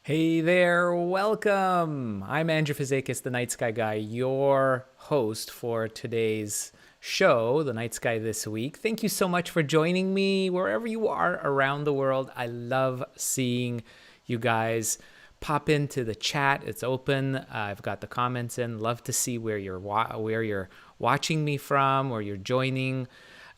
Hey there, welcome. I'm Andrew Fazekas, the Night Sky Guy, your host for today's show, The Night Sky This Week. Thank you so much for joining me wherever you are around the world. I love seeing you guys pop into the chat. It's open. I've got the comments in. Love to see where you're watching me from, where you're joining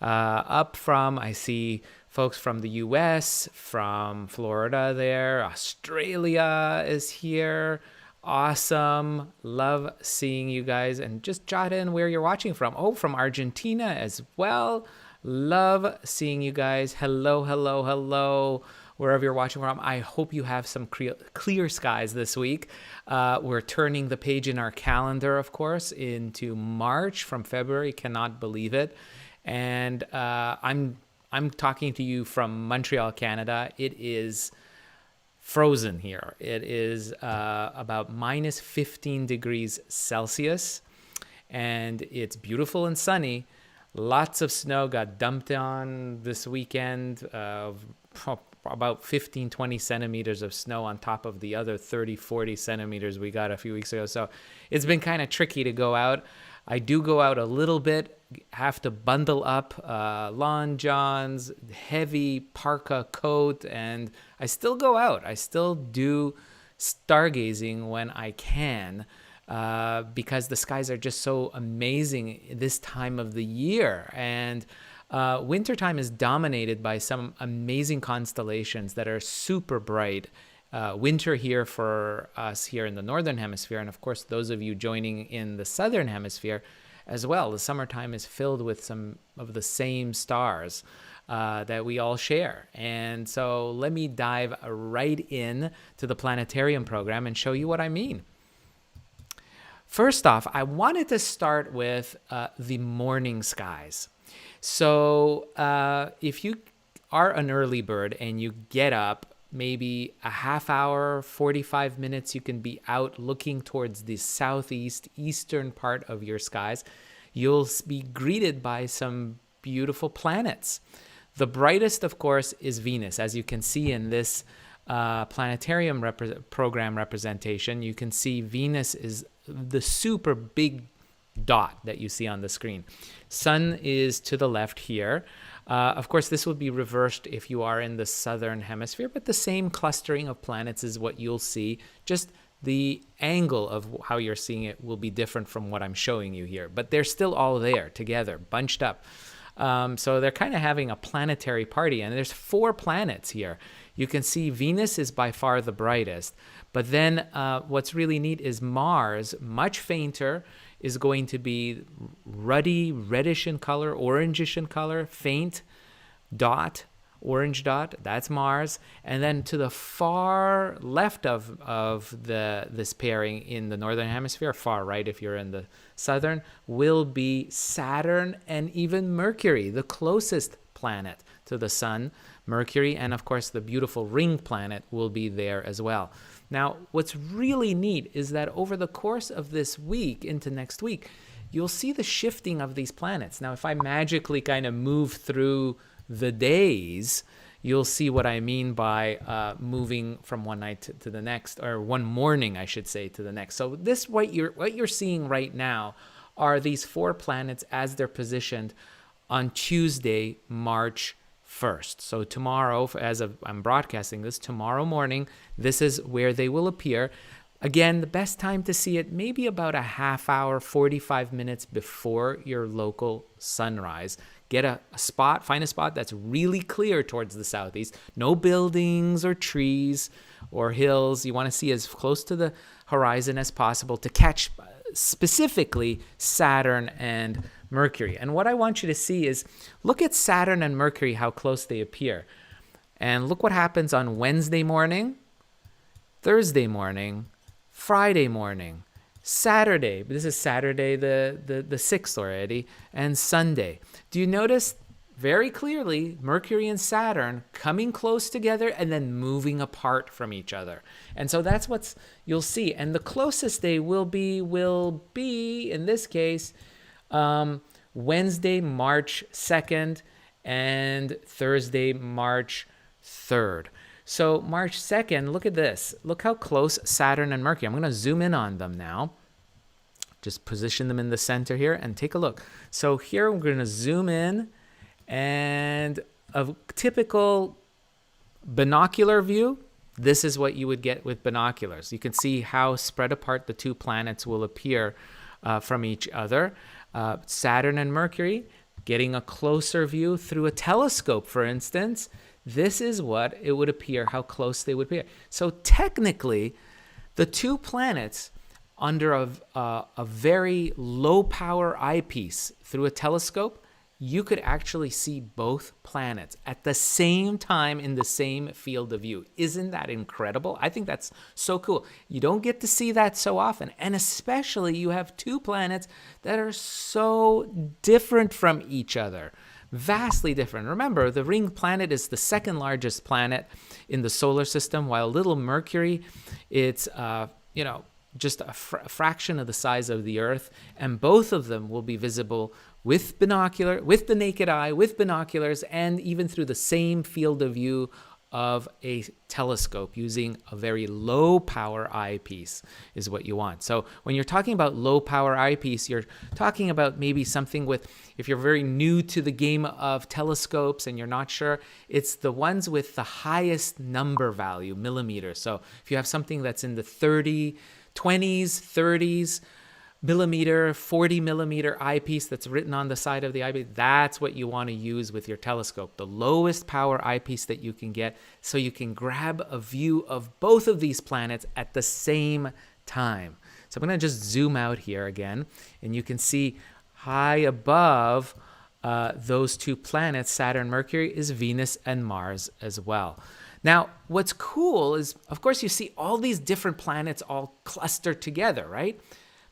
up from. I see folks from the US, from Florida there. Australia is here. Awesome. Love seeing you guys. And just jot in where you're watching from. Oh, from Argentina as well. Love seeing you guys. Hello, hello, hello. Wherever you're watching from, I hope you have some clear skies this week. We're turning the page in our calendar, of course, into March from February. Cannot believe it. And I'm talking to you from Montreal, Canada. It is frozen here. It is about minus 15 degrees Celsius, and it's beautiful and sunny. Lots of snow got dumped on this weekend, about 15, 20 centimeters of snow on top of the other 30, 40 centimeters we got a few weeks ago. So it's been kind of tricky to go out. I do go out a little bit, have to bundle up Lon Johns, heavy parka coat, and I still go out. I still do stargazing when I can because the skies are just so amazing this time of the year. And wintertime is dominated by some amazing constellations that are super bright. Winter here for us here in the Northern Hemisphere, and of course those of you joining in the Southern Hemisphere as well. The summertime is filled with some of the same stars that we all share. And so let me dive right in to the planetarium program and show you what I mean. First off, I wanted to start with the morning skies. So if you are an early bird and you get up, maybe a half hour, 45 minutes, you can be out looking towards the southeast, eastern part of your skies. You'll be greeted by some beautiful planets. The brightest, of course, is Venus. As you can see in this planetarium program representation, you can see Venus is the super big dot that you see on the screen. Sun is to the left here. Of course, this would be reversed if you are in the southern hemisphere, but the same clustering of planets is what you'll see. Just the angle of how you're seeing it will be different from what I'm showing you here, but they're still all there together, bunched up. So they're kind of having a planetary party, and there's 4 planets here. You can see Venus is by far the brightest, but then what's really neat is Mars, much fainter, is going to be ruddy, reddish in color, orangish in color, faint dot, orange dot, that's Mars. And then to the far left of this pairing in the northern hemisphere, far right if you're in the southern, will be Saturn and even Mercury, the closest planet to the sun, Mercury, and of course the beautiful ring planet will be there as well. Now, what's really neat is that over the course of this week into next week, you'll see the shifting of these planets. Now, if I magically kind of move through the days, you'll see what I mean by moving from one night to the next, or one morning, I should say, to the next. So this, what you're seeing right now are these 4 planets as they're positioned on Tuesday, March 1st. So tomorrow, I'm broadcasting this, tomorrow morning, this is where they will appear. Again, the best time to see it, maybe about a half hour, 45 minutes before your local sunrise. Get a spot, find a spot that's really clear towards the southeast. No buildings or trees or hills. You want to see as close to the horizon as possible to catch specifically Saturn and Mercury. And what I want you to see is, look at Saturn and Mercury, how close they appear. And look what happens on Wednesday morning, Thursday morning, Friday morning, Saturday. This is Saturday the 6th already, and Sunday. Do you notice very clearly Mercury and Saturn coming close together and then moving apart from each other? And so that's what you'll see. And the closest they will be in this case Wednesday, March 2nd, and Thursday, March 3rd. So March 2nd, look at this. Look how close Saturn and Mercury. I'm going to zoom in on them now. Just position them in the center here and take a look. So here we're going to zoom in, and a typical binocular view, this is what you would get with binoculars. You can see how spread apart the 2 planets will appear from each other. Saturn and Mercury, getting a closer view through a telescope, for instance, this is what it would appear, how close they would appear. So technically, the 2 planets under a very low power eyepiece through a telescope, you could actually see both planets at the same time in the same field of view. Isn't that incredible? I think that's so cool. You don't get to see that so often. And especially you have 2 planets that are so different from each other. Vastly different. Remember, the ring planet is the 2nd largest planet in the solar system, while little Mercury, it's just a fraction of the size of the Earth, and both of them will be visible with the naked eye, with binoculars, and even through the same field of view of a telescope using a very low power eyepiece is what you want. So when you're talking about low power eyepiece, you're talking about maybe something with, if you're very new to the game of telescopes and you're not sure, it's the ones with the highest number value, millimeters. So if you have something that's in the 20s, 30s, millimeter, 40 millimeter eyepiece that's written on the side of the eyepiece, that's what you want to use with your telescope. The lowest power eyepiece that you can get, so you can grab a view of both of these planets at the same time. So I'm going to just zoom out here again, and you can see high above those 2 planets, Saturn, Mercury, is Venus and Mars as well. Now, what's cool is, of course, you see all these different planets all clustered together, right?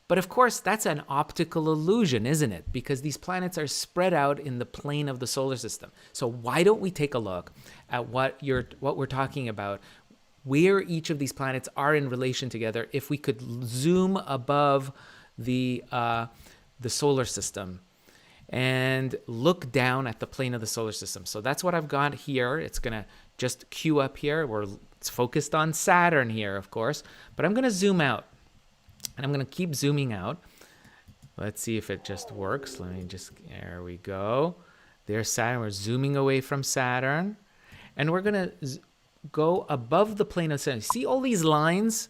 But of course, that's an optical illusion, isn't it? Because these planets are spread out in the plane of the solar system. So why don't we take a look at what we're talking about, where each of these planets are in relation together, if we could zoom above the solar system and look down at the plane of the solar system. So that's what I've got here. It's going to just queue up here. It's focused on Saturn here, of course, but I'm going to zoom out. And I'm going to keep zooming out. Let's see if it just works. There we go. There's Saturn. We're zooming away from Saturn. And we're going to go above the plane of Saturn. See all these lines?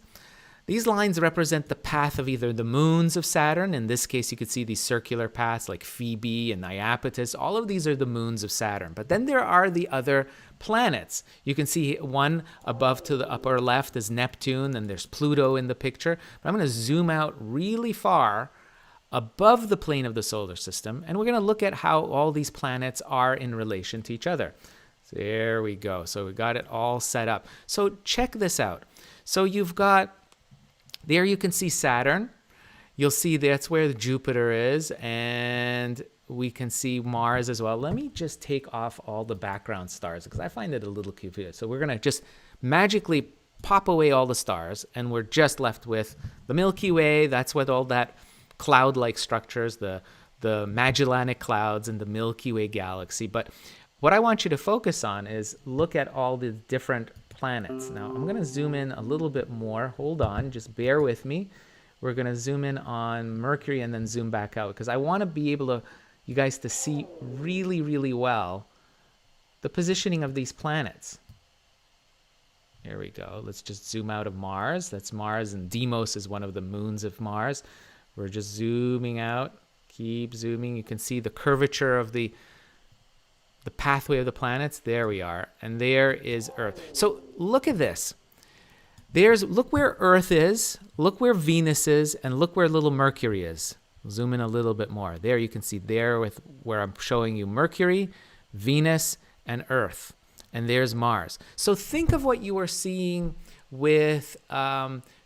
These lines represent the path of either the moons of Saturn. In this case, you could see these circular paths like Phoebe and Iapetus. All of these are the moons of Saturn. But then there are the other planets. You can see one above to the upper left is Neptune, and there's Pluto in the picture. But I'm going to zoom out really far above the plane of the solar system, and we're going to look at how all these planets are in relation to each other. So there we go. So we got it all set up. So check this out. So you've got, there you can see Saturn. You'll see that's where Jupiter is, and we can see Mars as well. Let me just take off all the background stars because I find it a little confusing. So we're going to just magically pop away all the stars, and we're just left with the Milky Way. That's what all that cloud-like structures, the Magellanic Clouds and the Milky Way galaxy. But what I want you to focus on is look at all the different planets. Now, I'm going to zoom in a little bit more. Hold on, just bear with me. We're going to zoom in on Mercury and then zoom back out, because I want to be able to, you guys to see really, really well the positioning of these planets. Here we go. Let's just zoom out of Mars. That's Mars, and Deimos is one of the moons of Mars. We're just zooming out. Keep zooming. You can see the curvature of the pathway of the planets. There we are. And there is Earth. So look at this. Look where Earth is, look where Venus is, and look where little Mercury is. Zoom in a little bit more. There you can see there with where I'm showing you Mercury, Venus, and Earth. And there's Mars. So think of what you were seeing with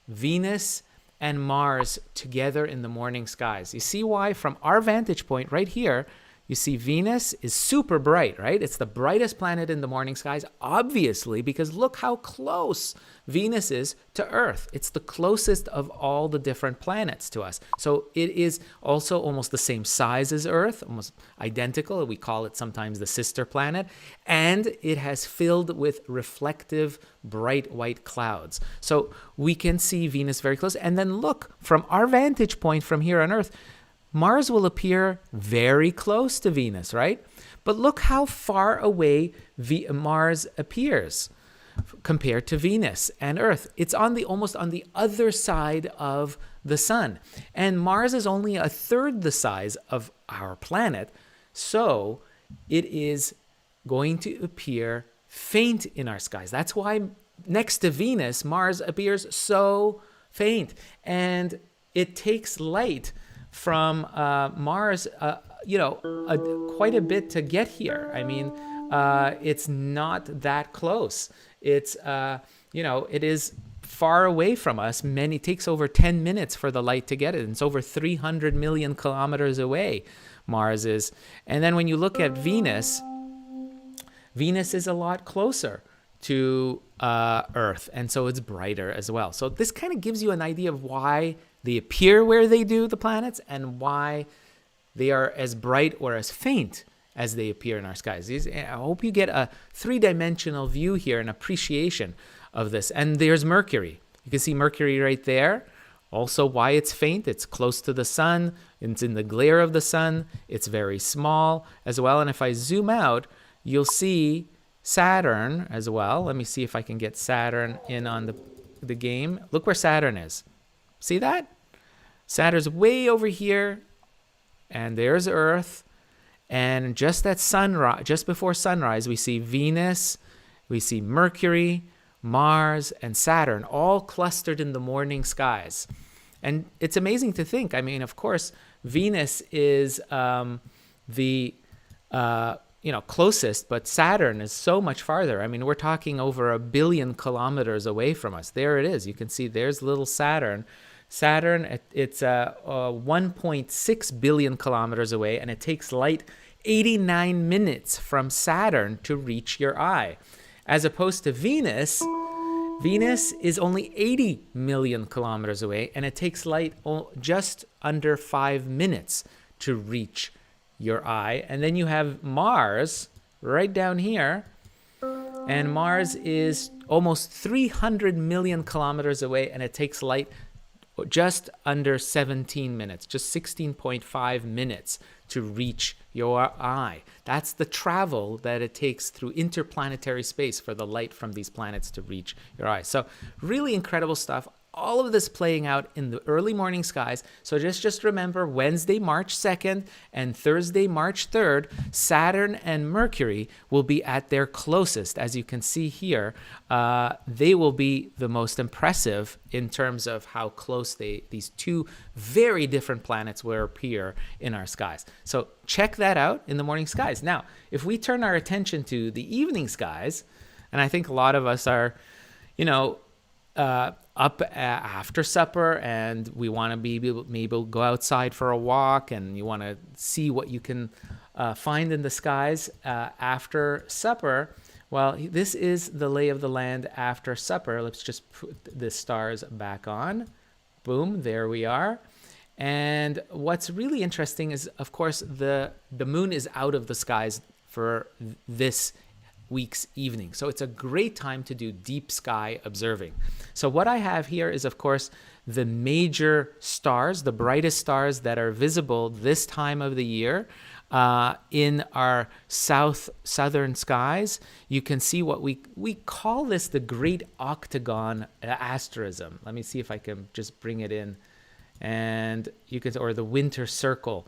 Venus and Mars together in the morning skies. You see why? From our vantage point right here, you see Venus is super bright, right? It's the brightest planet in the morning skies, obviously, because look how close Venus is to Earth. It's the closest of all the different planets to us. So it is also almost the same size as Earth, almost identical. We call it sometimes the sister planet. And it has filled with reflective, bright white clouds. So we can see Venus very close. And then look, from our vantage point from here on Earth, Mars will appear very close to Venus, right? But look how far away Mars appears compared to Venus and Earth. It's almost on the other side of the sun. And Mars is only a third the size of our planet. So it is going to appear faint in our skies. That's why next to Venus, Mars appears so faint. And it takes light from Mars, quite a bit to get here. I mean, it's not that close. It's, it is far away from us. It takes over 10 minutes for the light to get it. It's over 300 million kilometers away, Mars is. And then when you look at Venus, Venus is a lot closer to Earth, and so it's brighter as well. So this kind of gives you an idea of why they appear where they do, the planets, and why they are as bright or as faint as they appear in our skies. I hope you get a three-dimensional view here and appreciation of this. And there's Mercury. You can see Mercury right there. Also, why it's faint. It's close to the sun. It's in the glare of the sun. It's very small as well. And if I zoom out, you'll see Saturn as well. Let me see if I can get Saturn in on the game. Look where Saturn is. See that? Saturn's way over here, and there's Earth. And just at sunrise, just before sunrise, we see Venus, we see Mercury, Mars, and Saturn all clustered in the morning skies. And it's amazing to think. I mean, of course, Venus is the closest, but Saturn is so much farther. I mean, we're talking over 1 billion kilometers away from us. There it is. You can see there's little Saturn. Saturn, it's 1.6 billion kilometers away, and it takes light 89 minutes from Saturn to reach your eye. As opposed to Venus, Venus is only 80 million kilometers away, and it takes light just under 5 minutes to reach your eye. And then you have Mars right down here, and Mars is almost 300 million kilometers away, and it takes light just under 17 minutes, just 16.5 minutes to reach your eye. That's the travel that it takes through interplanetary space for the light from these planets to reach your eye. So really incredible stuff. All of this playing out in the early morning skies. So just remember, Wednesday, March 2nd and Thursday, March 3rd, Saturn and Mercury will be at their closest. As you can see here, they will be the most impressive in terms of how close these two very different planets will appear in our skies. So check that out in the morning skies. Now, if we turn our attention to the evening skies, and I think a lot of us are, up after supper, and we want to be able to go outside for a walk, and you want to see what you can find in the skies after supper. Well, this is the lay of the land after supper. Let's just put the stars back on. Boom, there we are. And what's really interesting is, of course, the moon is out of the skies for this week's evening. So it's a great time to do deep sky observing. So what I have here is, of course, the major stars, the brightest stars that are visible this time of the year in our southern skies. You can see what we call this the Great Octagon asterism. Let me see if I can just bring it in. And you can, or the winter circle.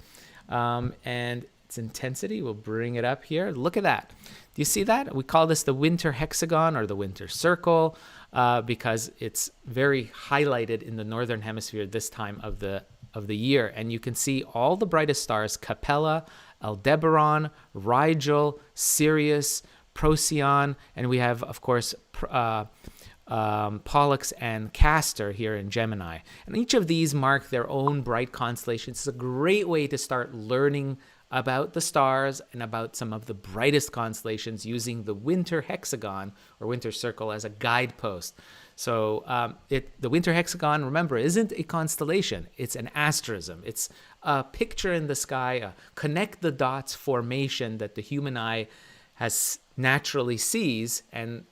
And its intensity, we'll bring it up here. Look at that. Do you see that? We call this the winter hexagon or the winter circle because it's very highlighted in the northern hemisphere this time of the year. And you can see all the brightest stars: Capella, Aldebaran, Rigel, Sirius, Procyon, and we have, of course, Pollux and Castor here in Gemini. And each of these mark their own bright constellations. It's a great way to start learning about the stars and about some of the brightest constellations using the winter hexagon or winter circle as a guidepost. So the winter hexagon, remember, isn't a constellation. It's an asterism. It's a picture in the sky, a connect the dots formation that the human eye has naturally sees, and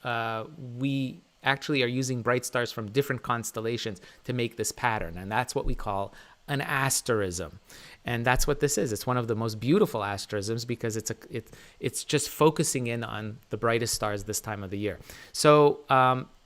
we actually are using bright stars from different constellations to make this pattern, and that's what we call an asterism. And that's what this is. It's one of the most beautiful asterisms because it's just focusing in on the brightest stars this time of the year. So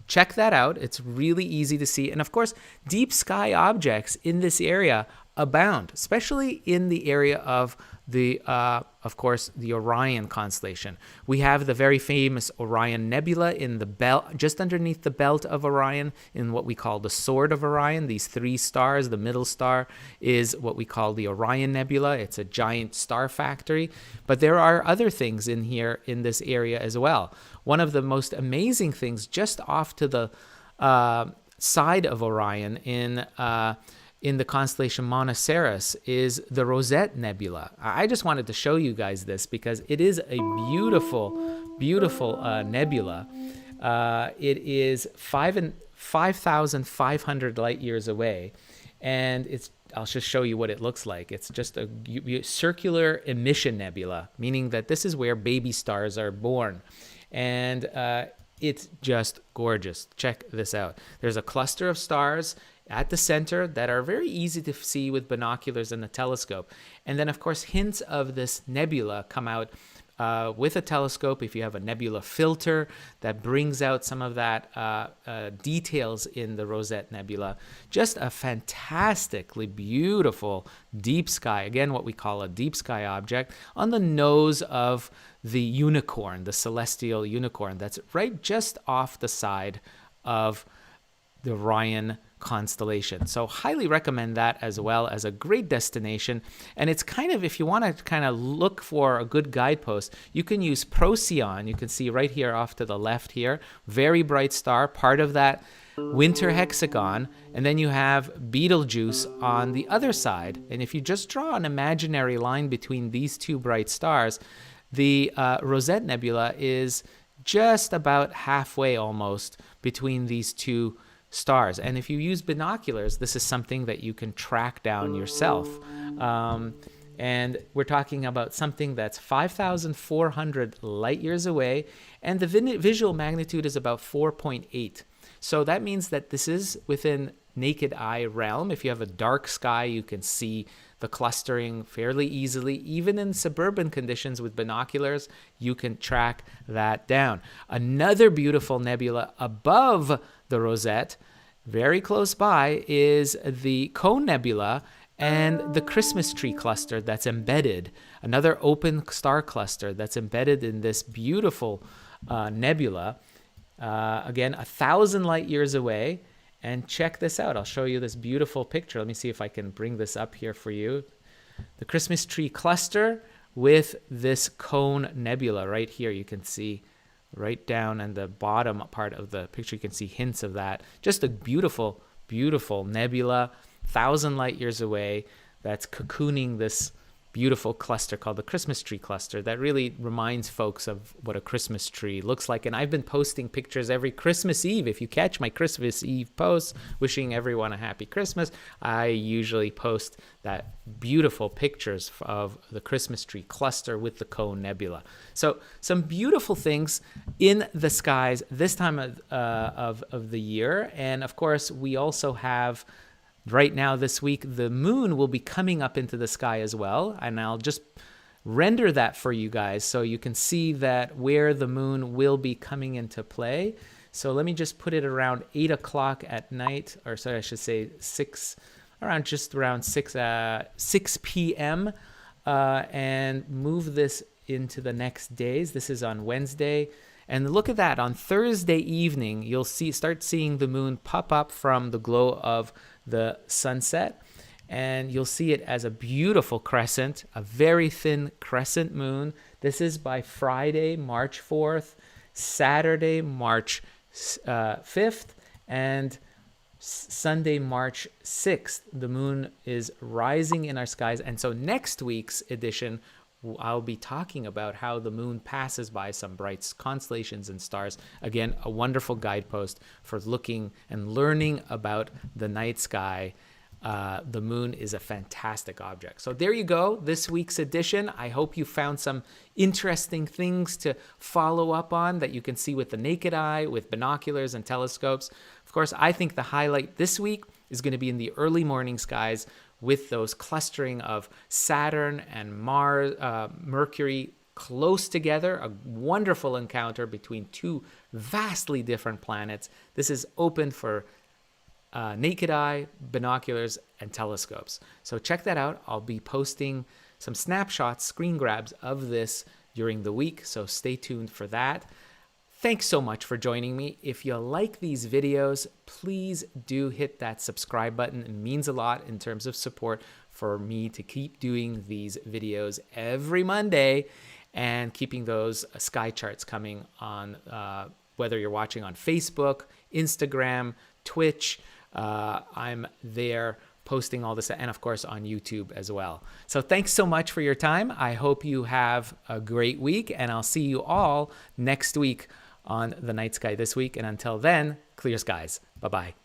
check that out. It's really easy to see. And of course, deep sky objects in this area abound, especially in the area of of course, the Orion constellation. We have the very famous Orion Nebula in the belt, just underneath the belt of Orion, in what we call the Sword of Orion. These three stars, the middle star is what we call the Orion Nebula. It's a giant star factory. But there are other things in here in this area as well. One of the most amazing things just off to the side of Orion in the constellation Monoceros is the Rosette Nebula. I just wanted to show you guys this because it is a beautiful, beautiful nebula. It is 5,500 light years away, and I'll just show you what it looks like. It's just a circular emission nebula, meaning that this is where baby stars are born. And it's just gorgeous. Check this out. There's a cluster of stars at the center that are very easy to see with binoculars and a telescope. And then, of course, hints of this nebula come out with a telescope. If you have a nebula filter that brings out some of that details in the Rosette Nebula. Just a fantastically beautiful deep sky, again, what we call a deep sky object, on the nose of the unicorn, the celestial unicorn, that's right just off the side of the Orion constellation. So highly recommend that as well as a great destination. And it's kind of, if you want to kind of look for a good guidepost, you can use Procyon. You can see right here off to the left here, very bright star, part of that winter hexagon. And then you have Betelgeuse on the other side. And if you just draw an imaginary line between these two bright stars, the Rosette Nebula is just about halfway almost between these two stars. And if you use binoculars, this is something that you can track down yourself. And we're talking about something that's 5,400 light years away, and the visual magnitude is about 4.8. So that means that this is within naked eye realm. If you have a dark sky, you can see the clustering fairly easily. Even in suburban conditions with binoculars, you can track that down. Another beautiful nebula above the Rosette, very close by, is the Cone Nebula and the Christmas tree cluster that's embedded, another open star cluster that's embedded in this beautiful nebula. Again, 1,000 light years away. And check this out. I'll show you this beautiful picture. Let me see if I can bring this up here for you. The Christmas tree cluster with this Cone Nebula right here. You can see right down in the bottom part of the picture, you can see hints of that. Just a beautiful, beautiful nebula, 1,000 light years away, that's cocooning this beautiful cluster called the Christmas tree cluster that really reminds folks of what a Christmas tree looks like. And I've been posting pictures every Christmas Eve. If you catch my Christmas Eve posts wishing everyone a happy Christmas, I usually post that beautiful pictures of the Christmas tree cluster with the Cone Nebula. So some beautiful things in the skies this time of the year. And of course, we also have right now this week, the moon will be coming up into the sky as well. And I'll just render that for you guys so you can see that where the moon will be coming into play. So let me just put it around 8 o'clock at night, or sorry, I should say 6 p.m. And move this into the next days. This is on Wednesday. And look at that. On Thursday evening, you'll start seeing the moon pop up from the glow of the sunset. And you'll see it as a beautiful crescent, a very thin crescent moon. This is by Friday, March 4th, Saturday, March 5th, and Sunday, March 6th. The moon is rising in our skies. And so next week's edition, I'll be talking about how the moon passes by some bright constellations and stars. Again, a wonderful guidepost for looking and learning about the night sky. The moon is a fantastic object. So there you go, this week's edition. I hope you found some interesting things to follow up on that you can see with the naked eye, with binoculars and telescopes. Of course, I think the highlight this week is going to be in the early morning skies with those clustering of Saturn and Mars, Mercury close together, a wonderful encounter between two vastly different planets. This is open for naked eye, binoculars, and telescopes. So check that out. I'll be posting some snapshots, screen grabs of this during the week, so stay tuned for that. Thanks so much for joining me. If you like these videos, please do hit that subscribe button. It means a lot in terms of support for me to keep doing these videos every Monday and keeping those sky charts coming on, whether you're watching on Facebook, Instagram, Twitch. I'm there posting all this, and of course on YouTube as well. So thanks so much for your time. I hope you have a great week, and I'll see you all next week on the Night Sky This Week. And until then, clear skies. Bye-bye.